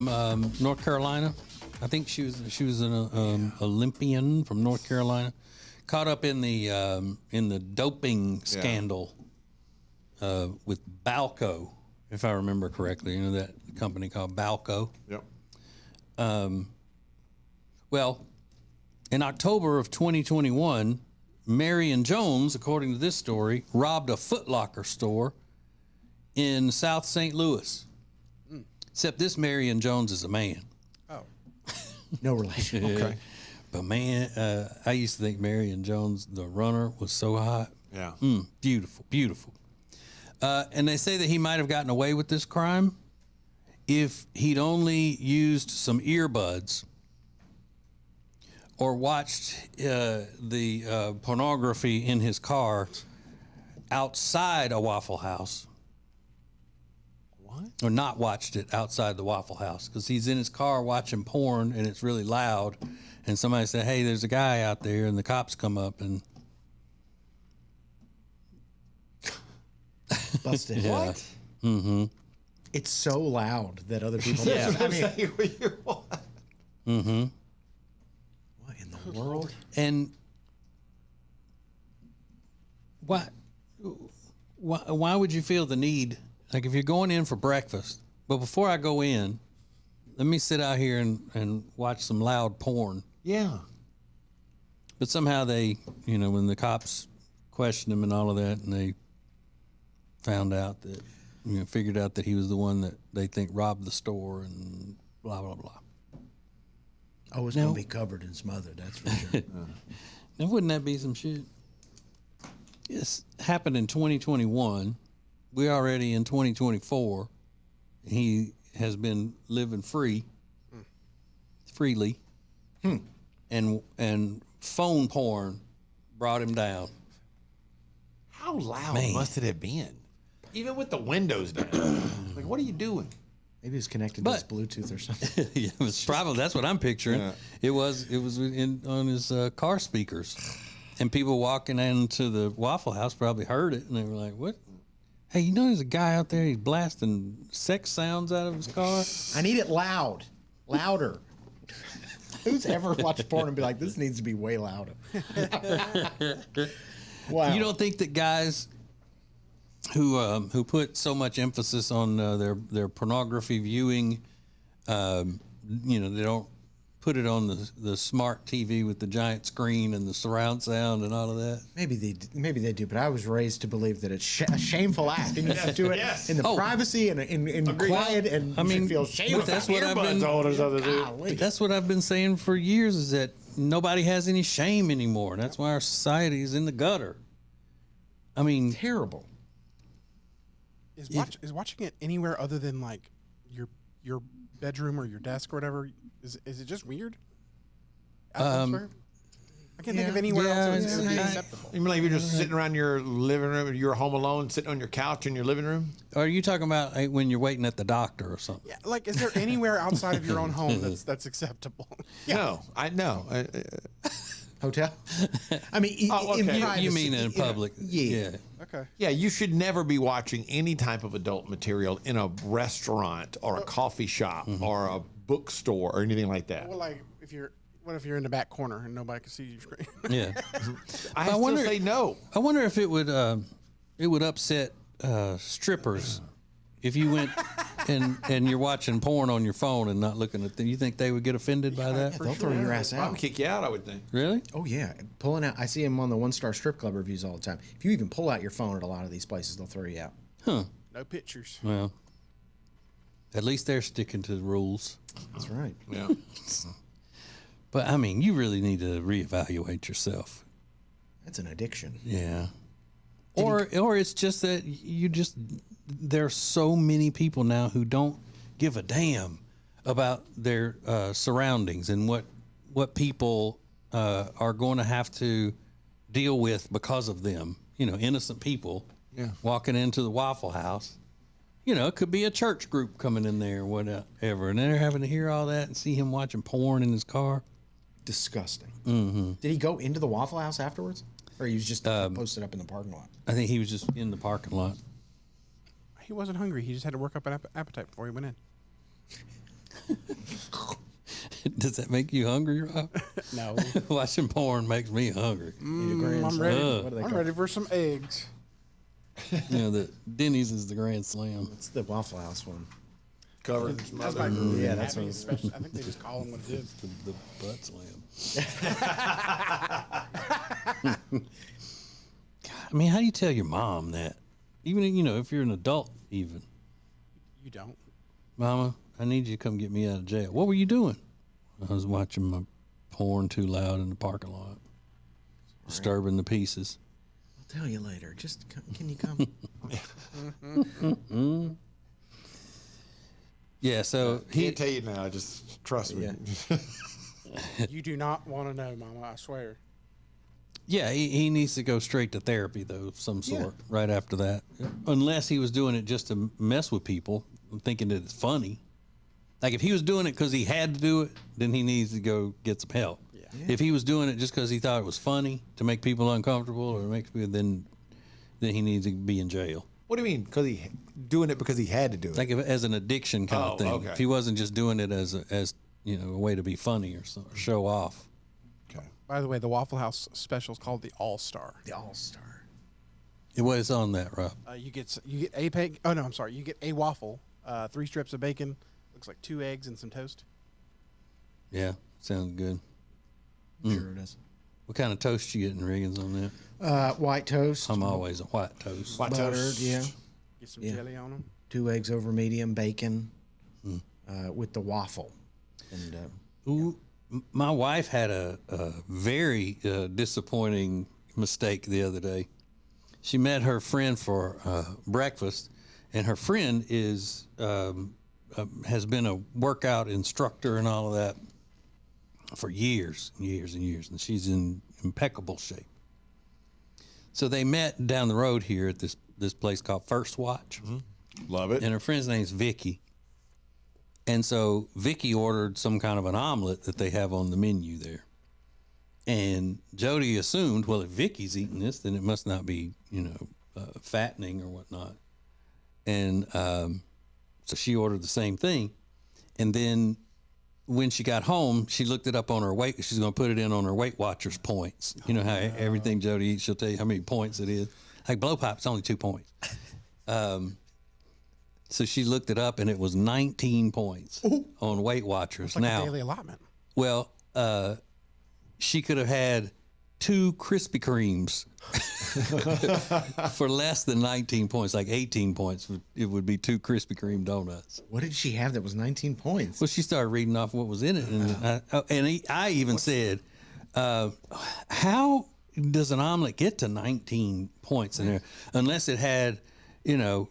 North Carolina. I think she was an Olympian from North Carolina, caught up in the doping scandal with Balco, if I remember correctly. You know that company called Balco. Yep. Well, in October of 2021, Marion Jones, according to this story, robbed a Foot Locker store in South St. Louis. Except this Marion Jones is a man. Oh. No relation. Okay. But man, I used to think Marion Jones, the runner, was so hot. Yeah. Beautiful, beautiful. And they say that he might have gotten away with this crime if he'd only used some earbuds or watched the pornography in his car outside a Waffle House. What? Or not watched it outside the Waffle House, because he's in his car watching porn and it's really loud, and somebody said, hey, there's a guy out there, and the cops come up and Busted. Yeah. What? Mm-hmm. It's so loud that other people. Yeah. I mean, What? Mm-hmm. what in the world? And why would you feel the need, like if you're going in for breakfast, but before I go in, let me sit out here and watch some loud porn. Yeah. But somehow they, when the cops questioned him and all of that, and they found out that, figured out that he was the one that they think robbed the store and blah, blah, blah. Oh, it's going to be covered and smothered, that's for sure. Now, wouldn't that be some shit? This happened in 2021. We're already in 2024. He has been living freely, and phone porn brought him down. How loud Man. must it have been? Even with the windows down. Like, what are you doing? Maybe it's connected to his Bluetooth or something. Yeah, it was probably, that's what I'm picturing. Yeah. It was on his car speakers, and people walking into the Waffle House probably heard it, and they were like, "What? Hey, there's a guy out there. He's blasting sex sounds out of his car." I need it loud. Louder. Who's ever watched porn and be like, this needs to be way louder? Wow. You don't think that guys who put so much emphasis on their pornography viewing, they don't put it on the smart TV with the giant screen and the surround sound and all of that? Maybe they do, but I was raised to believe that it's a shameful act, and you have to do it in the privacy and in quiet, and I mean, you feel shameful. that's what I've been. That's what I've been saying for years, is that nobody has any shame anymore. That's why our society is in the gutter. I mean, terrible. Is watching it anywhere other than like your bedroom or your desk or whatever? Is it just weird? Atmosphere? I can't think of anywhere else it would be acceptable. You mean like you're just sitting around your living room, you're home alone, sitting on your couch in your living room? Or are you talking about when you're waiting at the doctor or something? Yeah, like is there anywhere outside of your own home that's acceptable? No, I know. Hotel? I mean, you mean in public? Yeah. Okay. Yeah, you should never be watching any type of adult material in a restaurant or a coffee shop or a bookstore or anything like that. Well, like what if you're in the back corner and nobody can see your screen? Yeah. I still say no. I wonder if it would upset strippers if you went and you're watching porn on your phone and not looking at them. You think they would get offended by that? Yeah, they'll throw your ass I'll out. kick you out, I would think. Really? Oh yeah, pulling out. I see them on the one-star strip club reviews all the time. If you even pull out your phone at a lot of these places, they'll throw you out. Huh. No pictures. Well, at least they're sticking to the rules. That's right. Yeah. But I mean, you really need to reevaluate yourself. That's an addiction. Yeah. Or it's just that there's so many people now who don't give a damn about their surroundings and what people are going to have to deal with because of them. Innocent people walking into the Waffle House. It could be a church group coming in there or whatever, and they're having to hear all that and see him watching porn in his car. Disgusting. Mm-hmm. Did he go into the Waffle House afterwards? Or he was just posted up in the parking lot? I think he was just in the parking lot. He wasn't hungry. He just had to work up an appetite before he went in. Does that make you hungry, Rob? No. Watching porn makes me hungry. I'm ready. What do they I'm call ready for some eggs. You know, the Denny's is the Grand Slam. It's the Waffle House one. Covered. That's my Yeah, that's Happy what special. I think they just call them what it is. The butt slam. God, I mean, how do you tell your mom that? Even, you know, if you're an adult, even. You don't. Mama, I need you to come get me out of jail. What were you doing? I was watching my porn too loud in the parking lot. Disturbing the pieces. I'll tell you later. Just come, can you come? Yeah, so Can't tell you now. Just trust me. Yeah. You do not want to know, Mama. I swear. yeah, he needs to go straight to therapy, though, of some sort, right after that. Unless he was doing it just to mess with people, thinking that it's funny. Like, if he was doing it because he had to do it, then he needs to go get some help. Yeah. If he was doing it just because he thought it was funny to make people uncomfortable or make people, then he needs to be in jail. What do you mean? Because he doing it because he had to do it? Like as an addiction kind Oh, of thing. okay. If he wasn't just doing it as you know, a way to be funny or show off. Okay. By the way, the Waffle House special is called the All Star. The All Star. It was on that, Rob. You get a peg. Oh no, I'm sorry. You get a waffle, 3 strips of bacon, looks like 2 eggs and some toast. Yeah, sounds good. Sure it is. What kind of toast you getting, Riggins, on that? White toast. I'm always a white toast. White buttered, toast. yeah. Get some Yeah. jelly on them. 2 eggs over medium, bacon, with the waffle. And Ooh, my wife had a very disappointing mistake the other day. She met her friend for breakfast, and her friend is has been a workout instructor and all of that for years and years and years, and she's in impeccable shape. So they met down the road here at this place called First Watch, Love it. and her friend's name's Vicky. And so Vicky ordered some kind of an omelet that they have on the menu there. And Jody assumed, well, if Vicky's eating this, then it must not be, you know, fattening or whatnot. And so she ordered the same thing. And then when she got home, she looked it up on her weight. She's going to put it in on her Weight Watchers points. You know how everything Jody eats, she'll tell you how many points it is. Like blow pop, it's only 2 points. So she looked it up, and it was 19 points on Weight Watchers. It's like Now, a daily allotment. well, she could have had 2 Krispy Kremes for less than 19 points, like 18 points. It would be 2 Krispy Kreme donuts. what did she have that was 19 points? Well, she started reading off what was in it, and I even said, "How does an omelet get to 19 points in there unless it had, you know,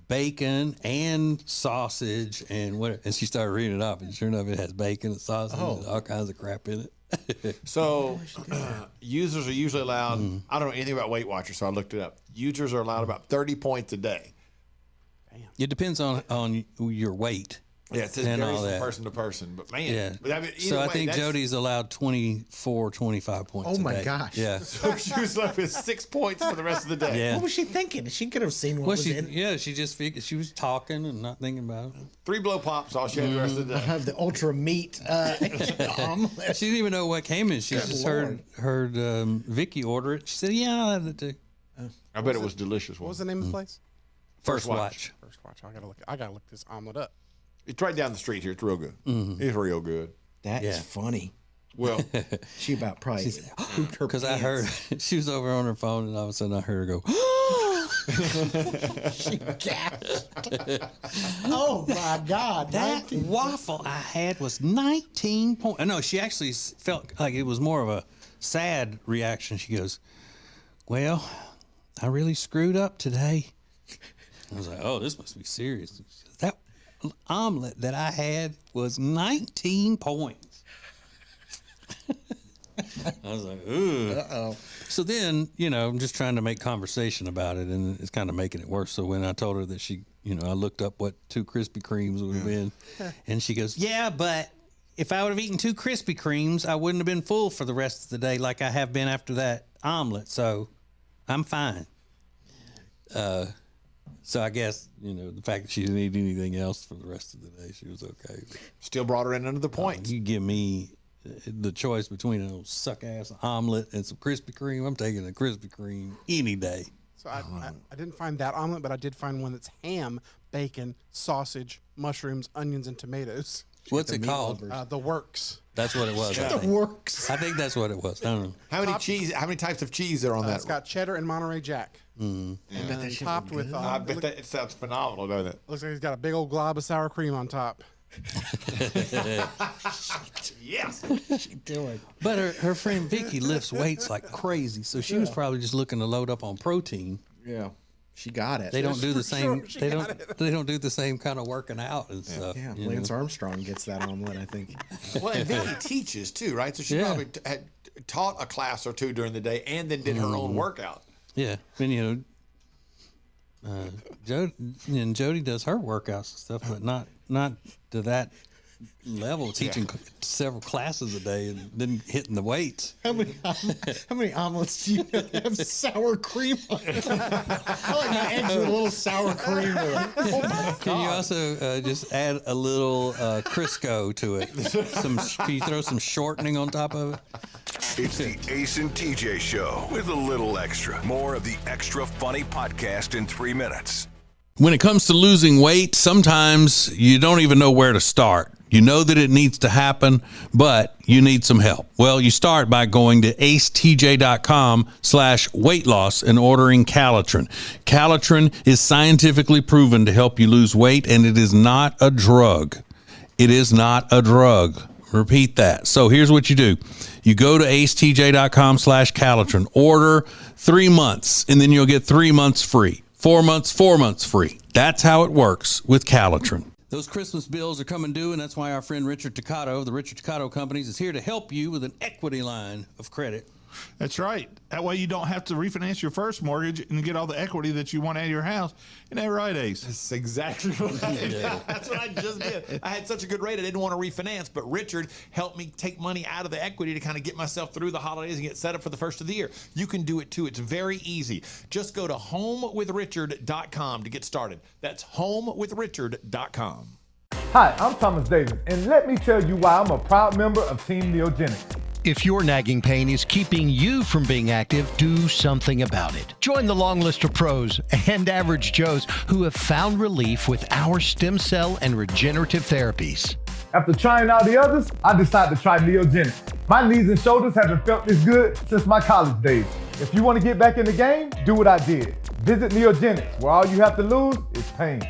bacon and sausage and what?" And she started reading it off, and sure enough, it has bacon and sausage and all kinds of crap in it. So, users are usually allowed. I don't know anything about Weight Watchers, so I looked it up. Users are allowed about 30 points a day. It depends on your weight. Yeah, it says And varies all from that. person to person, but man, Yeah. but I mean, So either I way, think that's- Jody's allowed 24, 25 points. Oh a my day. gosh. Yeah. So she was left with 6 points for the rest of the day. Yeah. What was she thinking? She could have seen what Well, was in it. she just figured she was talking and not thinking about it. 3 blow pops, all she had the rest of the day. Have the ultra meat omelet. She didn't even know what came in. She just Lord. heard Vicky order it. She said, "Yeah, I'll have it too." I bet it was delicious. What was the name of the place? First Watch. watch. First Watch. I gotta look this omelet up. It's right down the street here. It's real good. It's real good. That's Yeah. funny. Well, She about probably pooped her Because I heard pants. she was over on her phone, and all of a sudden I heard her go, She gasped. Oh my God! "That waffle I had was 19 points." No, she actually felt like it was more of a sad reaction. She goes, "Well, I really screwed up today." I was like, "Oh, this must be serious." She goes, "That omelet that I had was 19 points." I was like, "Ooh." Uh-oh. So then, you know, I'm just trying to make conversation about it, and it's kind of making it worse. So when I told her that she, you know, I looked up what 2 Krispy Kremes would have been, and she goes, "Yeah, but if I would have eaten 2 Krispy Kremes, I wouldn't have been full for the rest of the day like I have been after that omelet. So I'm fine." So I guess, the fact that she didn't eat anything else for the rest of the day, she was okay. Still brought her in under the points. You give me the choice between a suck-ass omelet and some Krispy Kreme, I'm taking a Krispy Kreme any day. So I didn't find that omelet, but I did find one that's ham, bacon, sausage, mushrooms, onions, and tomatoes. What's it called? The Works. That's what it was. The Works. I think that's what it was. I don't know. How many types of cheese are on that? It's got cheddar and Monterey Jack. And then topped with. I bet that it sounds phenomenal, doesn't it? Looks like he's got a big old glob of sour cream on top. Yes. But her friend Vicky lifts weights like crazy, so she was probably just looking to load up on protein. Yeah. She got it. They don't do the same. sure she They got don't. They don't do the same kind of working out and stuff. Yeah, you Lance know? Armstrong gets that omelet, I think. Well, and Vicky teaches too, right? So she Yeah. probably had taught a class or two during the day, and then did her own workout. Yeah, and Jody does her workouts and stuff, but not to that level. Teaching several classes a day and then hitting the weights. How many omelets do you have sour cream on it? I like my eggs with a little sour cream with it. Oh my Can you God. also just add a little Crisco to it? Can you throw some shortening on top of it? It's the Ace and TJ Show with a little extra. More of the Extra Funny podcast in 3 minutes. When it comes to losing weight, sometimes you don't even know where to start. You know that it needs to happen, but you need some help. Well, you start by going to acetj.com/weight loss and ordering Calitrin. Calitrin is scientifically proven to help you lose weight, and it is not a drug. It is not a drug. Repeat that. So here's what you do. You go to acetj.com/Calitrin, order 3 months, and then you'll get 3 months free. 4 months, 4 months free. That's how it works with Calitrin. Those Christmas bills are coming due, and that's why our friend Richard Toccato of the Richard Toccato Companies is here to help you with an equity line of credit. That's right. That way you don't have to refinance your first mortgage and get all the equity that you want out of your house. Isn't that right, Ace? That's exactly right. That's what I just did. I had such a good rate, I didn't want to refinance, but Richard helped me take money out of the equity to kind of get myself through the holidays and get set up for the first of the year. You can do it too. It's very easy. Just go to homewithrichard.com to get started. That's homewithrichard.com. Hi, I'm Thomas Davis, and let me tell you why I'm a proud member of Team Neogenics. If your nagging pain is keeping you from being active, do something about it. Join the long list of pros and average Joes who have found relief with our stem cell and regenerative therapies. After trying out the others, I decided to try Neogenics. My knees and shoulders haven't felt this good since my college days. If you want to get back in the game, do what I did. Visit Neogenics, where all you have to lose is pain.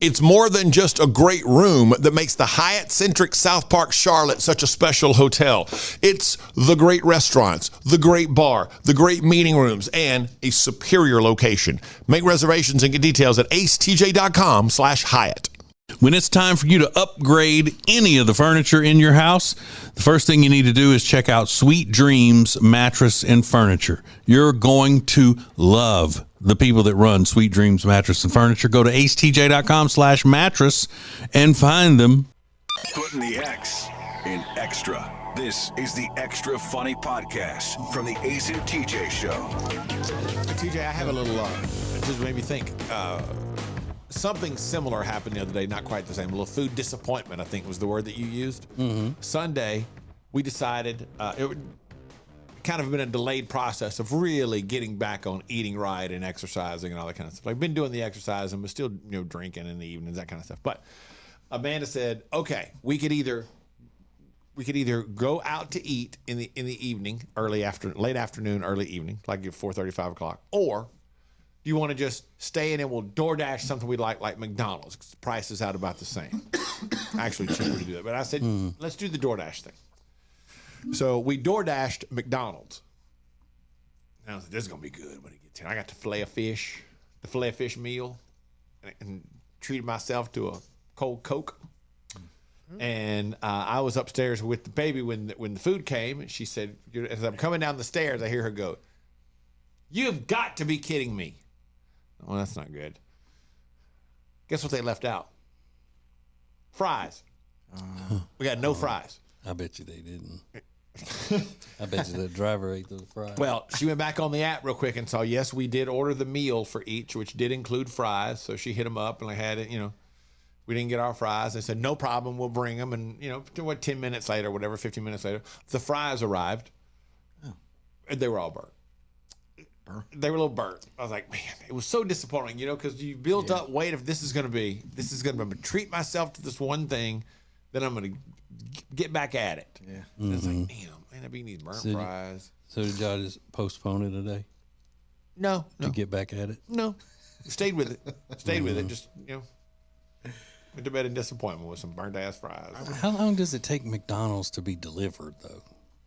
It's more than just a great room that makes the Hyatt-centric South Park Charlotte such a special hotel. It's the great restaurants, the great bar, the great meeting rooms, and a superior location. Make reservations and get details at acetj.com/Hyatt. When it's time for you to upgrade any of the furniture in your house, the first thing you need to do is check out Sweet Dreams Mattress and Furniture. You're going to love the people that run Sweet Dreams Mattress and Furniture. Go to acetj.com/mattress and find them. Putting the X in extra. This is the Extra Funny podcast from the Ace and TJ Show. TJ, I have a little, it just made me think. Something similar happened the other day, not quite the same. A little food disappointment, I think was the word that you used. Mm-hmm. Sunday, we decided it would kind of been a delayed process of really getting back on eating right and exercising and all that kind of stuff. I've been doing the exercising, but still, drinking in the evenings, that kind of stuff. But Amanda said, "Okay, we could either go out to eat in the evening, late afternoon, early evening, like at 4:30, 5 o'clock, or do you want to just stay in and we'll DoorDash something we like McDonald's? 'Cause the price is out about the same. Actually, cheaper to do that. But I said, let's do the DoorDash thing. So we DoorDashed McDonald's. And I was like, this is going to be good when it gets here. I got the filet of fish meal, and treated myself to a cold Coke. And I was upstairs with the baby when the food came. And she said, as I'm coming down the stairs, I hear her go, "You've got to be kidding me." Well, that's not good. Guess what they left out? Fries. We got no fries. I bet you they didn't. I bet you the driver ate those fries. Well, she went back on the app real quick and saw, yes, we did order the meal for each, which did include fries. So she hit them up and I had it, we didn't get our fries. They said, no problem, we'll bring them. And, 10 minutes later, whatever, 15 minutes later, the fries arrived. Oh. And they were all burnt. They were a little burnt. I was like, man, it was so disappointing, because you built up weight of this is going to I'm going to treat myself to this one thing, then I'm going to get back at it. Yeah. And it's like, damn, man, I'm eating these burnt fries. So did y'all just postpone it today? No. To get back at it? No. Stayed with it. Just, went to bed in disappointment with some burnt ass fries. How long does it take McDonald's to be delivered, though?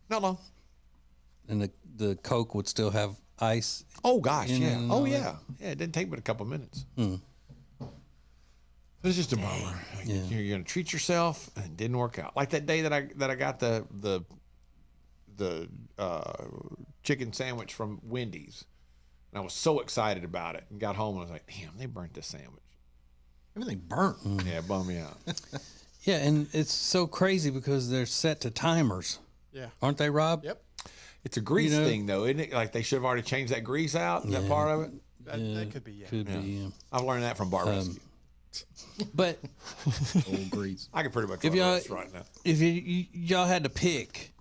Not long. And the Coke would still have ice? Oh, gosh, yeah. Oh, yeah. Yeah, it didn't take but a couple minutes. It's just a bummer. Yeah. You're going to treat yourself, and it didn't work out. Like that day that I got the chicken sandwich from Wendy's, and I was so excited about it, and got home and I was like, damn, they burnt this sandwich. Everything burnt. Yeah, it bummed me out. Yeah, and it's so crazy because they're set to timers. Yeah. Aren't they, Rob? Yep. It's a grease thing, though, isn't it? Like they should have already changed that grease out. Is that part of it? That could be, yeah. Could be, yeah. I've learned that from Bar Rescue. But Old grease. I could pretty much if run y'all this right now. if y'all had to pick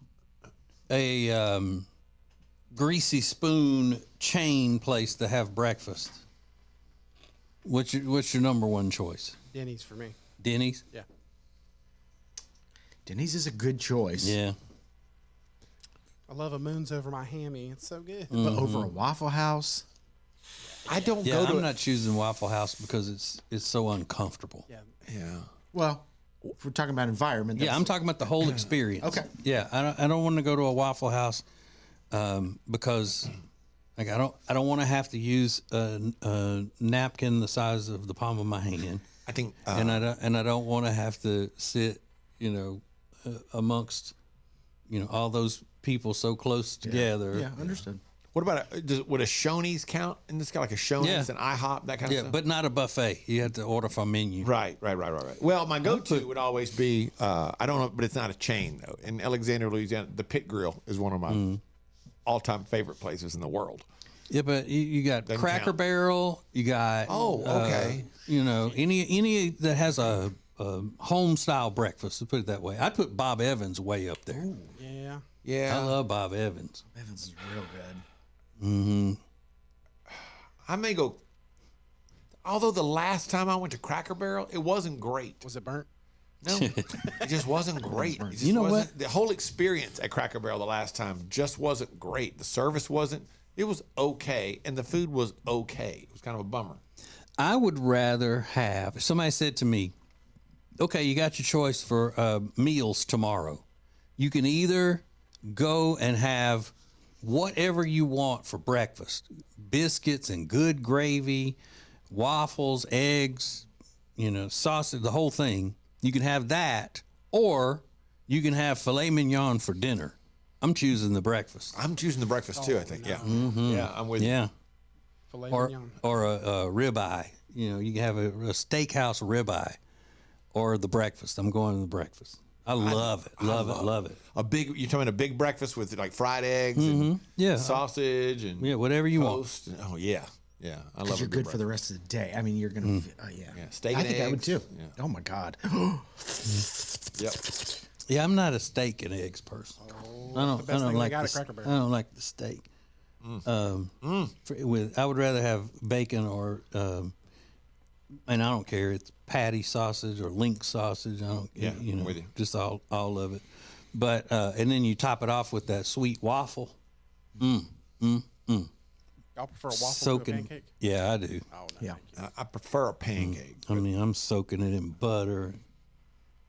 a greasy spoon chain place to have breakfast, what's your number one choice? Denny's for me. Denny's? Yeah. Denny's is a good choice. Yeah. I love a Moons over my hammy. It's so good. But over a Waffle House, I don't Yeah, go to I'm not choosing Waffle House because it's so uncomfortable. Yeah. Yeah. well, if we're talking about environment, Yeah, I'm talking about the whole experience. Okay. Yeah, I don't want to go to a Waffle House because like I don't want to have to use a napkin the size of the palm of my hand. I think and I don't want to have to sit, amongst, all those people so close together. Yeah, understood. what about would a Shoney's count in this guy, like a Shoney's, an IHOP, that kind of Yeah, stuff? but not a buffet. You have to order from menu. Right. Well, my go-to would always be I don't know, but it's not a chain though. In Alexandria, Louisiana, the Pit Grill is one of my all-time favorite places in the world. Yeah, but you got Doesn't Cracker count. Barrel. You got okay. Any that has a home style breakfast. To put it that way, I'd put Bob Evans way up there. Yeah. Yeah, I love Bob Evans. Evans is real good. I may go. Although the last time I went to Cracker Barrel, it wasn't great. Was it burnt? No, it just wasn't great. It just You know wasn't, what? The whole experience at Cracker Barrel the last time just wasn't great. The service wasn't. It was okay, and the food was okay. It was kind of a bummer. I would rather have. If somebody said to me, "Okay, you got your choice for meals tomorrow. You can either go and have whatever you want for breakfast: biscuits and good gravy, waffles, eggs, sausage, the whole thing. You can have that, or you can have filet mignon for dinner." I'm choosing the breakfast. I'm choosing the breakfast too. I think. Yeah, yeah, I'm with you. Yeah. Filet Or mignon. a ribeye. You can have a steakhouse ribeye, or the breakfast. I'm going to the breakfast. I love it. Love it. You're talking about a big breakfast with like fried eggs and Yeah. sausage and whatever you want. toast. Oh yeah. I love Because a you're good good for the rest of the day. I mean, you're gonna. Yeah. steak I and think I would eggs. too. Yeah. Oh my god. Yep. Yeah, I'm not a steak and eggs person. I best don't thing they like got at the, Cracker Barrel. I don't like the steak. I would rather have bacon or and I don't care. It's patty sausage or link sausage. I don't. Yeah, I'm with you. Just all of it. But and then you top it off with that sweet waffle. Y'all prefer a waffle Soaking. to a pancake? Yeah, I do. Oh, no. Yeah. I prefer a pancake. I mean, I'm soaking it in butter,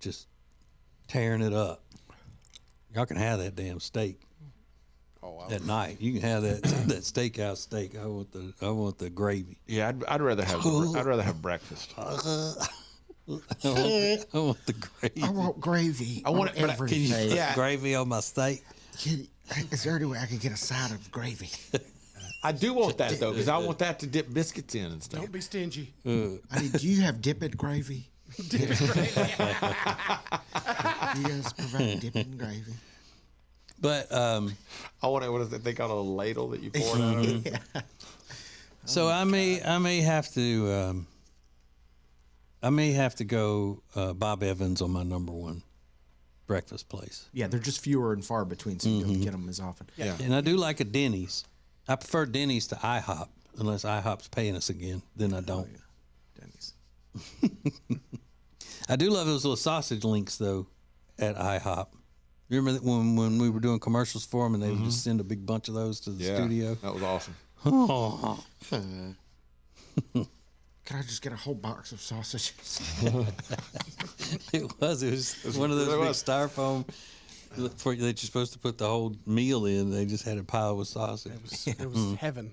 just tearing it up. Y'all can have that damn steak Oh, wow. at night. You can have that steakhouse steak. I want the gravy. Yeah, I'd rather have breakfast. I want the gravy. I want gravy. I want it, but every can you- day. yeah. Gravy on my steak. Is there any way I could get a side of gravy? I do want that though, because I want that to dip biscuits in and stuff. Don't be stingy. I mean, do you have dipping gravy? Do you guys provide dipping gravy? But I want to. What is it? They got a ladle that you pour it out of. Yeah. so I may have to go Bob Evans on my number one breakfast place. Yeah, they're just fewer and far between, so you don't get them as often. Yeah. And I do like a Denny's. I prefer Denny's to IHOP, unless IHOP's paying us again. Then I don't. Denny's. I do love those little sausage links though at IHOP. You remember that when we were doing commercials for them and they would just send a big bunch of those to the studio? That was awesome. Oh. Can I just get a whole box of sausages? It was one of those big styrofoam that you're supposed to put the whole meal in. They just had a pile with sausage. It was heaven.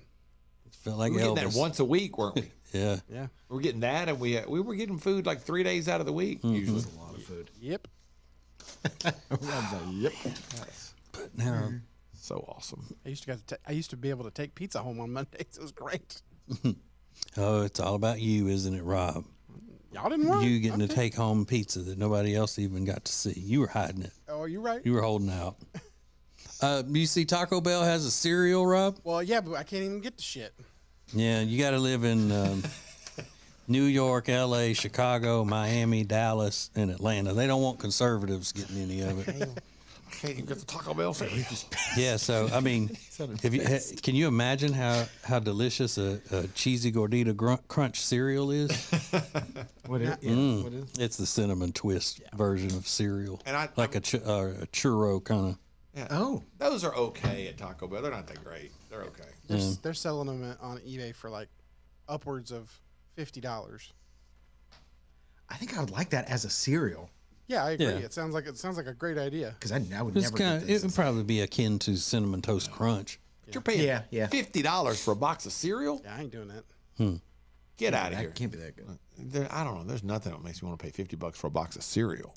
It felt like We were getting Elvis. that once a week, weren't we? Yeah. Yeah. We were getting that, and we were getting food like 3 days out of the week usually. A lot of food. Yep. Yep. But now, So awesome. I used to be able to take pizza home on Mondays. It was great. oh, it's all about you, isn't it, Rob? Y'all didn't want You getting to take home pizza that nobody else even got to see. You were hiding it. Oh, you're right. You were holding out. You see Taco Bell has a cereal, Rob? Well, yeah, but I can't even get the shit. Yeah, you got to live in New York, L.A., Chicago, Miami, Dallas, and Atlanta. They don't want conservatives getting any of it. I can't even get the Taco Bell cereal. Yeah, so, I mean, can you imagine how delicious a cheesy gordita crunch cereal is? What is? Yeah, what is? It's the cinnamon twist version of cereal. And like a churro kind of. Yeah. Oh. Those are okay at Taco Bell. They're not that great. They're okay. They're selling them on eBay for like upwards of $50. I think I would like that as a cereal Yeah, I agree. Yeah. It sounds like a great idea. because I would It's never kind get of. this. It would probably be akin to cinnamon toast crunch. You're paying Yeah, yeah. $50 for a box of cereal? Yeah, I ain't doing that. Get out of That here. can't be that good. I don't know. There's nothing that makes me want to pay $50 for a box of cereal.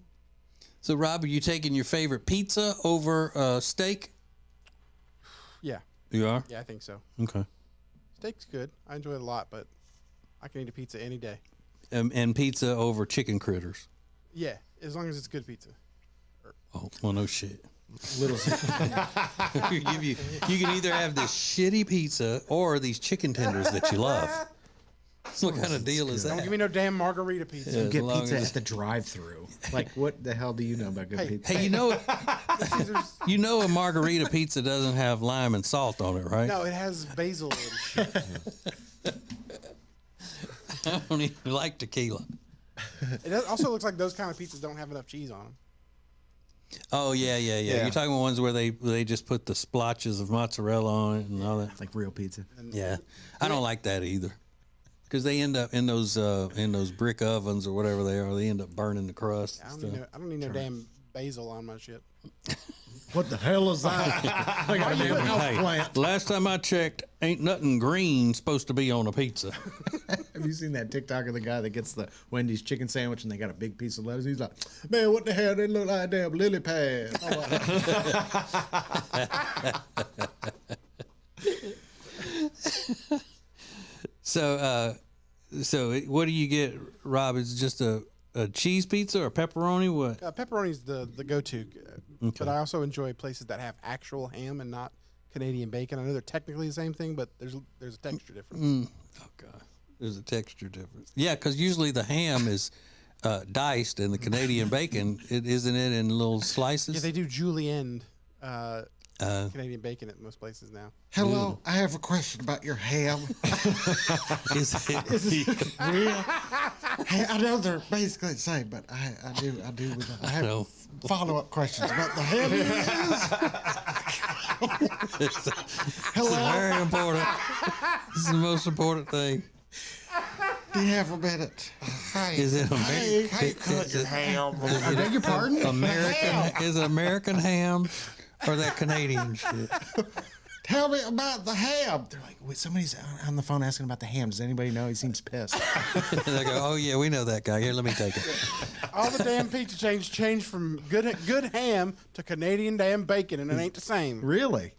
So, Rob, are you taking your favorite pizza over steak? Yeah, You are. yeah, I think so. Okay. Steak's good. I enjoy it a lot, but I can eat a pizza any day. And pizza over chicken critters. Yeah, as long as it's good pizza. Oh, well, no shit. Little. you can either have this shitty pizza or these chicken tenders that you love. What kind of deal is Don't that? give me no damn margarita pizza. Yeah. Get as long pizza as- at the drive-through. Like, what the hell do you know about good pizza? Hey, you know a margarita pizza doesn't have lime and salt on it, right? No, it has basil and shit. I don't even like tequila. It also looks like those kind of pizzas don't have enough cheese on them. Oh yeah. Yeah. You're talking about ones where they just put the splotches of mozzarella on it and all that. It's like real pizza. Yeah, I don't like that either, because they end up in those brick ovens or whatever they are. They end up burning the crust. I and don't stuff. need no damn basil on my shit. What the hell is that? I got a damn house Hey, plant. last time I checked, ain't nothing green supposed to be on a pizza. Have you seen that TikTok of the guy that gets the Wendy's chicken sandwich and they got a big piece of lettuce? He's like, man, what the hell? They look like a damn lily pad. So what do you get, Rob? Is it just a cheese pizza or pepperoni? What? Pepperoni's the go-to, but I also enjoy places that have actual ham and not Canadian bacon. I know they're technically the same thing, but there's a texture difference. Oh God, there's a texture difference. Yeah, because usually the ham is diced, and the Canadian bacon, isn't it in little slices? Yeah, they do julienne Canadian bacon at most places now. Hello, I have a question about your ham. Is it Hey, I know they're basically the same, but I have No. follow-up questions about the ham. It's Hello, very important. This is the most important thing. do you have a minute? Is it American? How you cut your ham? I beg your pardon? American? Is it American ham or that Canadian shit? Tell me about the ham. They're like, wait, somebody's on the phone asking about the ham. Does anybody know? He seems pissed. They go, oh yeah, we know that guy. Here, let me take it. All the damn pizza chains changed from good ham to Canadian damn bacon, and it ain't the same. Really?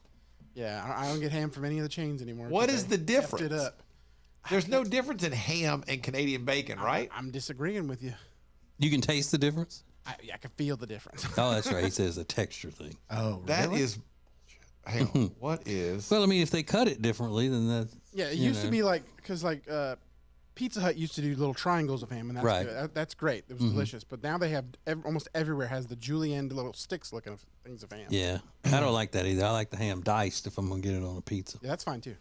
Yeah, I don't get ham from any of the chains anymore. What 'cause is they the effed difference? It up. There's no difference in ham and Canadian bacon, right? I'm disagreeing with you. You can taste the difference. I can feel the difference. Oh, that's right. He says a texture thing. Oh, That really? is. Hang on. What is? Well, I mean, if they cut it differently, then that. Yeah, it used to be like because Pizza Hut used to do little triangles of ham, and that's Right. good. That's great. It was delicious. But now they have almost everywhere has the julienne little sticks looking of things of ham. Yeah, I don't like that either. I like the ham diced if I'm gonna get it on a pizza. Yeah, that's fine too.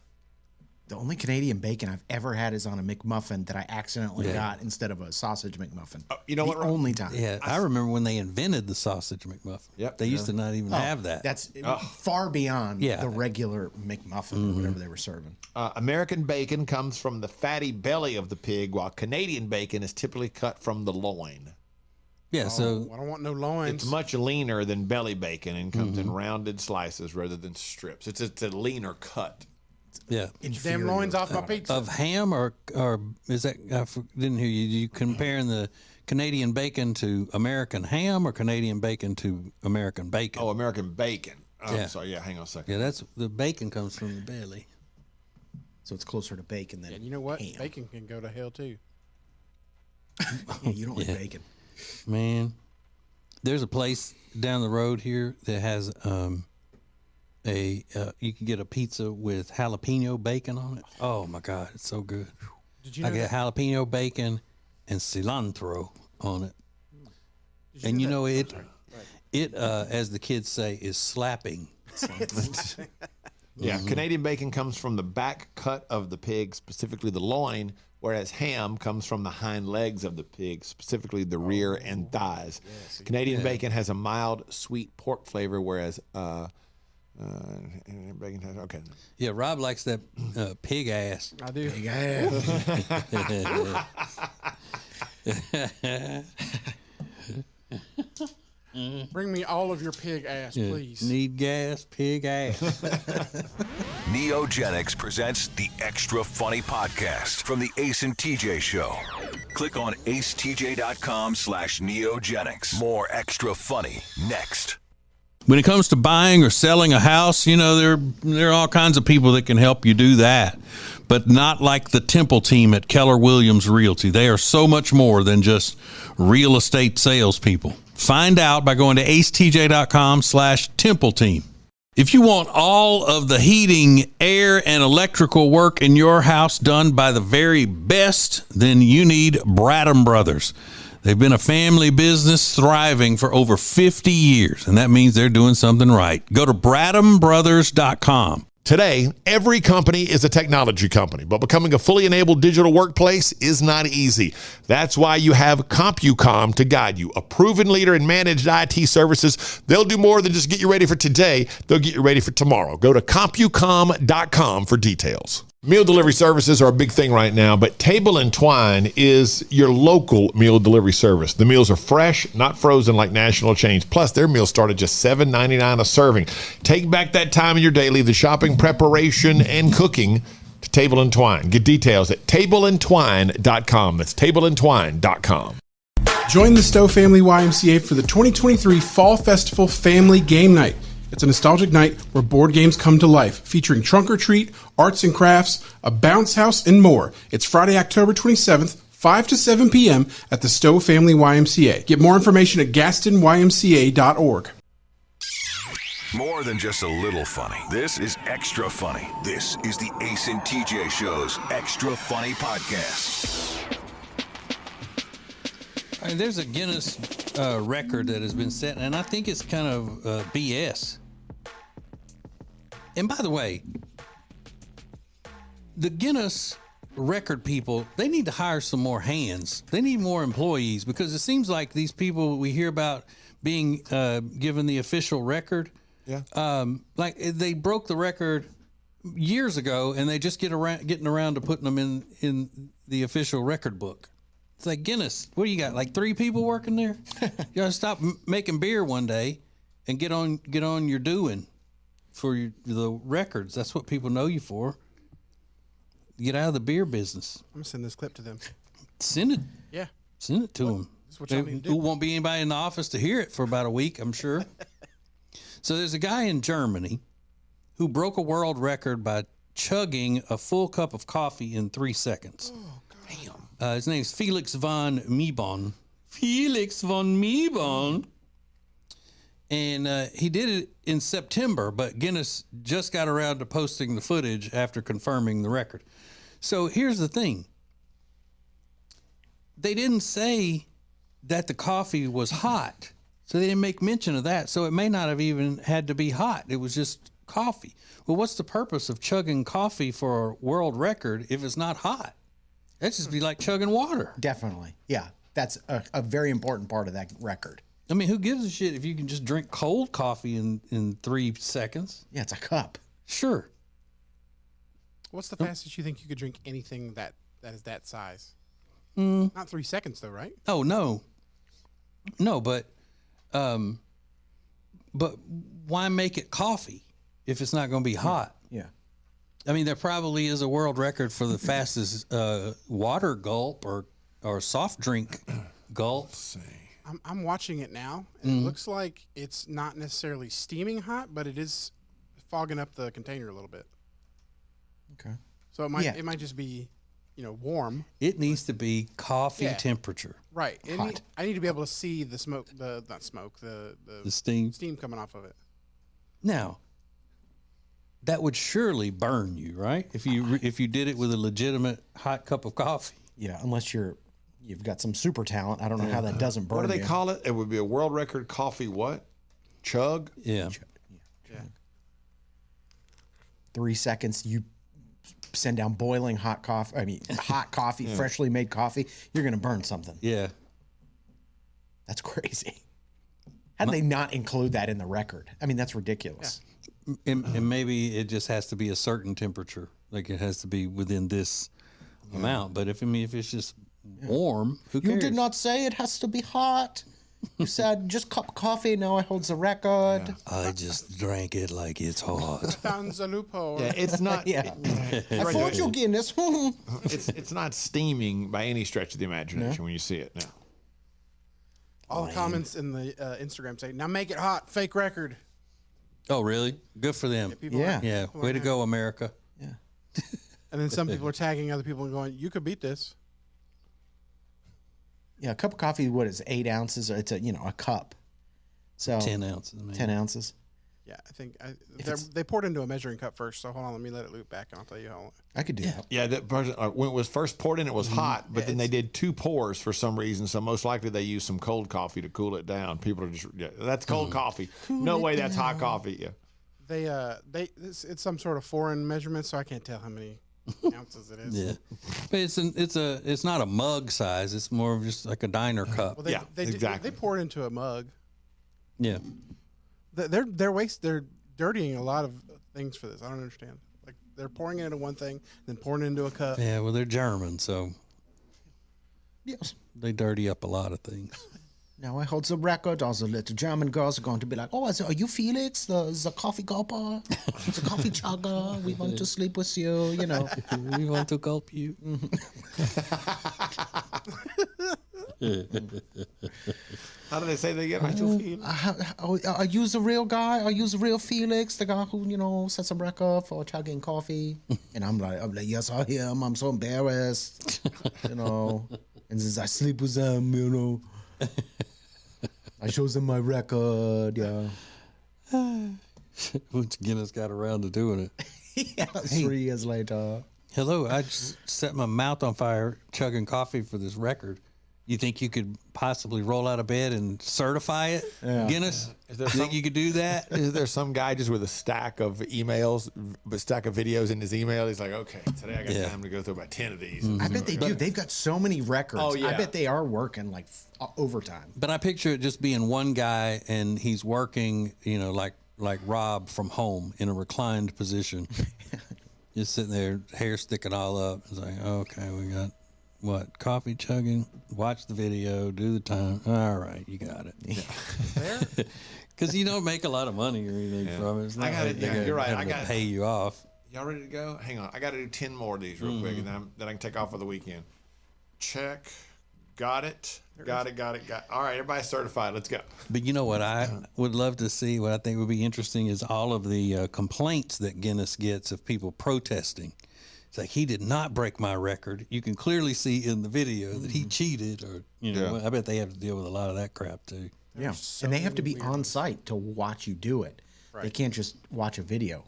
The only Canadian bacon I've ever had is on a McMuffin that I accidentally got instead of a sausage McMuffin. You know the what, Rob? only time. Yeah, I remember when they invented the sausage McMuffin. Yep. They used to not even have that. That's far beyond Yeah. the regular McMuffin or whatever they were serving. American bacon comes from the fatty belly of the pig, while Canadian bacon is typically cut from the loin. Yeah, so I don't want no loins. It's much leaner than belly bacon and comes in rounded slices rather than strips. It's a leaner cut. yeah. Damn loins off my pizza. Of ham or is that didn't hear you? You comparing the Canadian bacon to American ham or Canadian bacon to American bacon? Oh, American bacon. Oh, Yeah. sorry. Yeah, hang on a second. Yeah, that's the bacon comes from the belly. So it's closer to bacon than And you know what? ham. Bacon can go to hell too. Yeah, you don't like bacon. Man, there's a place down the road here that has you can get a pizza with jalapeno bacon on it. Oh my God, it's so good. Did you know I get jalapeno bacon and cilantro on it, and you know it. It, as the kids say, is slapping. Yeah, Canadian bacon comes from the back cut of the pig, specifically the loin, whereas ham comes from the hind legs of the pig, specifically the rear and thighs. Canadian bacon has a mild, sweet pork flavor, whereas bacon has, okay. Yeah, Rob likes that pig ass. I do. Bring me all of your pig ass, please. Need gas, pig ass. Neogenics presents the Extra Funny Podcast from the Ace and TJ Show. Click on acetj.com/neogenics. More extra funny next. When it comes to buying or selling a house, you know, there are all kinds of people that can help you do that, but not like the Temple team at Keller Williams Realty. They are so much more than just real estate salespeople. Find out by going to acetj.com/Temple team. If you want all of the heating, air, and electrical work in your house done by the very best, then you need Bradham Brothers. They've been a family business thriving for over 50 years, and that means they're doing something right. Go to BradhamBrothers.com. Today, every company is a technology company, but becoming a fully enabled digital workplace is not easy. That's why you have CompuCom to guide you, a proven leader in managed IT services. They'll do more than just get you ready for today. They'll get you ready for tomorrow. Go to CompuCom.com for details. Meal delivery services are a big thing right now, but Table and Twine is your local meal delivery service. The meals are fresh, not frozen like national chains. Plus, their meals start at just $7.99 a serving. Take back that time in your day, leave the shopping, preparation, and cooking to Table and Twine. Get details at tableandtwine.com. That's tableandtwine.com. Join the Stowe Family YMCA for the 2023 Fall Festival Family Game Night. It's a nostalgic night where board games come to life, featuring trunk or treat, arts and crafts, a bounce house, and more. It's Friday, October 27th, 5 to 7 p.m. at the Stowe Family YMCA. Get more information at gastonymca.org. More than just a little funny. This is extra funny. This is the Ace and TJ Show's Extra Funny Podcast. All right, there's a Guinness record that has been set, and I think it's kind of BS. And by the way, the Guinness record people, they need to hire some more hands. They need more employees, because it seems like these people we hear about being given the official record, like they broke the record years ago, and they just getting around to putting them in the official record book. It's like, Guinness, what do you got? Like 3 people working there? You gotta stop making beer one day and get on your doing for the records. That's what people know you for. Get out of the beer business. I'm gonna send this clip to them. Send it. Yeah. Send it to them. That's what y'all need to do. There won't be anybody in the office to hear it for about a week, I'm sure. So there's a guy in Germany who broke a world record by chugging a full cup of coffee in 3 seconds. Oh, God. Damn. His name's Felix von Meebon. Felix von Meebon. And he did it in September, but Guinness just got around to posting the footage after confirming the record. So here's the thing. They didn't say that the coffee was hot. So they didn't make mention of that. So it may not have even had to be hot. It was just coffee. Well, what's the purpose of chugging coffee for a world record if it's not hot? That'd just be like chugging water. Definitely. Yeah. That's a very important part of that record. I mean, who gives a shit if you can just drink cold coffee in 3 seconds? Yeah, it's a cup. Sure. What's the fastest you think you could drink anything that is that size? Not 3 seconds though, right? Oh no, but why make it coffee if it's not going to be hot? Yeah. I mean, there probably is a world record for the fastest water gulp or soft drink gulp. I'm watching it now, and it looks like it's not necessarily steaming hot, but it is fogging up the container a little bit. Okay. So it might just be, warm. It needs to be coffee Yeah. temperature. Right. I need to be able to see the smoke, the steam. steam coming off of it. Now, that would surely burn you, right? If you did it with a legitimate hot cup of coffee. Yeah, unless you've got some super talent. I don't know how that doesn't burn. What do they you. call it? It would be a world record coffee what? Chug? Yeah. 3 seconds, you send down boiling hot coffee. I mean, hot coffee, freshly made coffee. You're going to burn something. Yeah. That's crazy. How did they not include that in the record? I mean, that's ridiculous. And maybe it just has to be a certain temperature. Like it has to be within this amount. But if it's just warm, who cares? You did not say it has to be hot. You said just cup of coffee. Now I hold the record. I just drank it like it's hot. Found a loophole. Yeah, it's not. Yeah. I thought you Guinness. It's not steaming by any stretch of the imagination when you see it now. All the comments in the Instagram say, "Now make it hot, fake record." Oh, really? Good for them. People Yeah. are- Yeah. people Way are to go, America. Yeah. And then some people are tagging other people and going, "You could beat this." Yeah, a cup of coffee, what is 8 ounces? It's a cup. So 10 ounces. Maybe. 10 ounces. Yeah, I think they poured into a measuring cup first. So hold on, let me let it loop back, and I'll tell you how long. I could do that. Yeah, when it was first poured in, it was hot, but then they did 2 pours for some reason. So most likely they used some cold coffee to cool it down. People are just, that's cold coffee. No way that's hot coffee. Yeah. It's some sort of foreign measurement, so I can't tell how many ounces it is. Yeah. But it's not a mug size. It's more of just like a diner cup. Well, exactly. They pour it into a mug. Yeah. They're dirtying a lot of things for this. I don't understand. Like they're pouring it into one thing, then pouring it into a cup. Yeah. Well, they're German, so Yes. they dirty up a lot of things. Now I hold the record. All the little German girls are going to be like, "Oh, are you Felix, the coffee gulper, the coffee chugger? We want to sleep with you." We want to gulp you. How do they say they get my feel? Are you the real guy? Are you the real Felix, the guy who sets a record for chugging coffee? And I'm like, yes, I am. I'm so embarrassed, And since I sleep with them, I show them my record, yeah. Once Guinness got around to doing it. Yeah, 3 years later. Hello, I just set my mouth on fire chugging coffee for this record. You think you could possibly roll out of bed and certify it, Guinness? You think you could do that? Is there some guy just with a stack of emails, a stack of videos in his email? He's like, okay, today I got time to go through about 10 of these. I bet they do. They've got so many records. Oh, yeah. I bet they are working like overtime. But I picture it just being one guy and he's working, like Rob from home in a reclined position. Just sitting there, hair sticking all up. It's like, okay, we got what? Coffee chugging, watch the video, do the time. All right, you got it. Because you don't make a lot of money or anything from it. It's not like you're right. I got to pay you off. Y'all ready to go? Hang on. I got to do 10 more of these real quick, and then I can take off for the weekend. Check. Got it. Got it. All right, everybody's certified. Let's go. But you know what I would love to see, what I think would be interesting is all of the complaints that Guinness gets of people protesting. It's like, he did not break my record. You can clearly see in the video that he cheated, or, you know, I bet they have to deal with a lot of that crap too. Yeah. And they have to be on site to watch you do it. They can't just watch a video.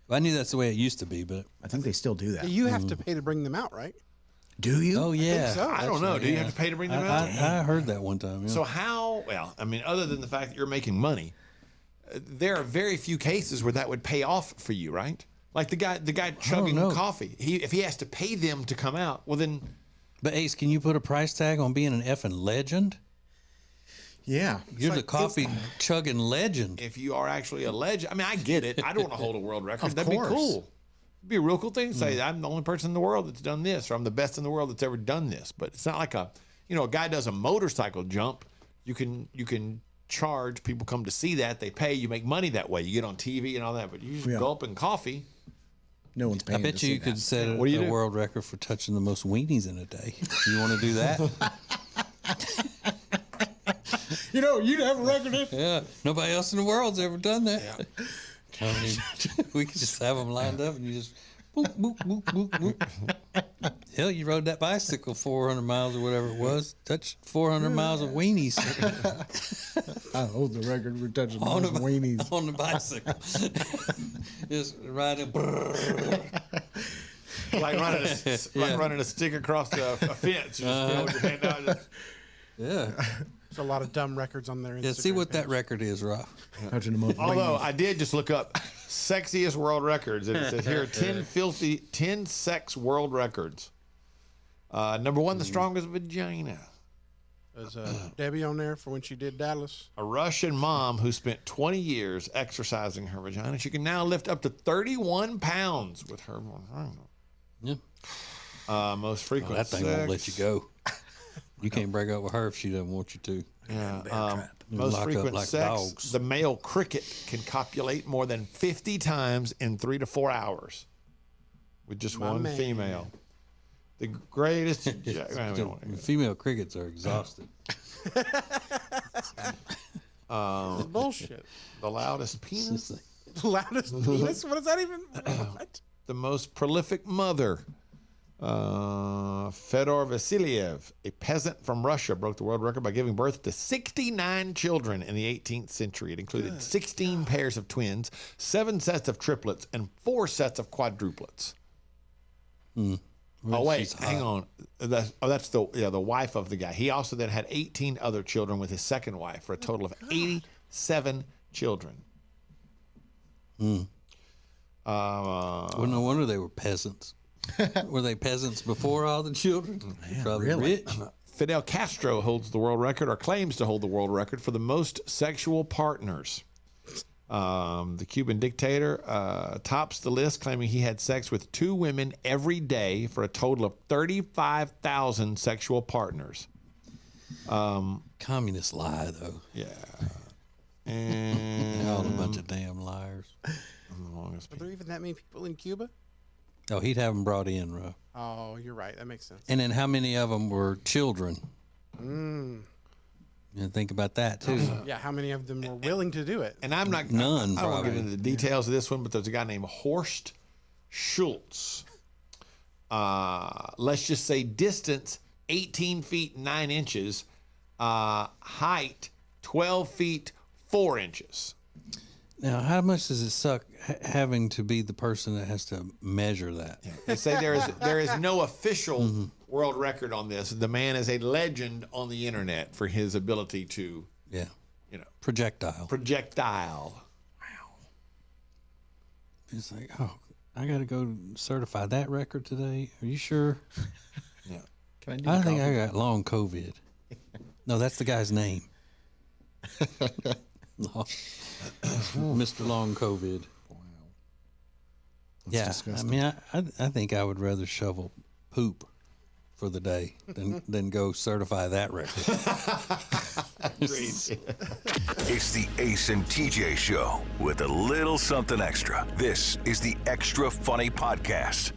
Well, I knew that's the way it used to be, but I think they still do that. You have to pay to bring them out, right? Do you? oh yeah, so. I don't know. Do you have to pay to bring them out? I heard that one time. Yeah. So how? Well, I mean, other than the fact that you're making money, there are very few cases where that would pay off for you, right? Like the guy chugging coffee. If he has to pay them to come out, well then. But Ace, can you put a price tag on being an effing legend? Yeah. You're the coffee chugging legend. If you are actually a legend, I mean, I get it. I don't want to hold a world record. That'd course. be cool. It'd be a real cool thing to say, I'm the only person in the world that's done this, or I'm the best in the world that's ever done this. But it's not like a guy does a motorcycle jump. You can charge, people come to see that, they pay, you make money that way. You get on TV and all that, but you just gulping coffee. No one's paying. I bet you could set a world record for touching the most weenies in a day. You want to do that? You'd have a record. Yeah. Nobody else in the world's ever done that. Yeah. I mean, we could just have them lined up and you just boop, boop, boop, boop, boop. Hell, you rode that bicycle 400 miles or whatever it was. Touched 400 miles of weenies. I hold the record for touching those weenies. On the bicycle. Just riding. Like running a stick across a fence. You just hold your hand out. Yeah. There's a lot of dumb records on there. Yeah, see what that record is, Rob. Touching them up. Although I did just look up sexiest world records, and it says here 10 sex world records. Number one, the strongest vagina. There's Debbie on there for when she did Dallas. A Russian mom who spent 20 years exercising her vagina. She can now lift up to 31 pounds with her vagina. Yeah. Most frequent that thing sex. won't let you go. You can't break up with her if she doesn't want you to. Yeah. Most Lock up frequent like sex. dogs. The male cricket can copulate more than 50 times in 3 to 4 hours with just one female. The greatest. Female crickets are exhausted. Bullshit. The loudest penis. Loudest penis? What does that even? What? The most prolific mother. Fedor Vasiliev, a peasant from Russia, broke the world record by giving birth to 69 children in the 18th century. It included 16 pairs of twins, 7 sets of triplets, and 4 sets of quadruplets. Oh wait, hang on. That's the wife of the guy. He also then had 18 other children with his second wife for a total of 87 children. Well, no wonder they were peasants. Were they peasants before all the children? Probably really? rich. Fidel Castro holds the world record, or claims to hold the world record, for the most sexual partners. The Cuban dictator tops the list, claiming he had sex with 2 women every day for a total of 35,000 sexual partners. Communist lie, though. Yeah. They're all a bunch of damn liars. Are there even that many people in Cuba? Oh, he'd have them brought in, Rob. Oh, you're right. That makes sense. And then how many of them were children? You think about that, too. Yeah, how many of them were willing to do it? And I'm not None, I won't get probably. into the details of this one, but there's a guy named Horst Schultz. Let's just say distance 18 feet 9 inches, height 12 feet 4 inches. Now, how much does it suck having to be the person that has to measure that? They say there is no official world record on this. The man is a legend on the internet for his ability to, Yeah. projectile. Wow. It's like, oh, I got to go certify that record today. Are you sure? Yeah. Can I do I think I got long COVID. No, that's the guy's name. No. Mr. Long COVID. Wow. Yeah, disgusting. I mean, I think I would rather shovel poop for the day than go certify that record. It's the Ace and TJ Show with a little something extra. This is the Extra Funny Podcast.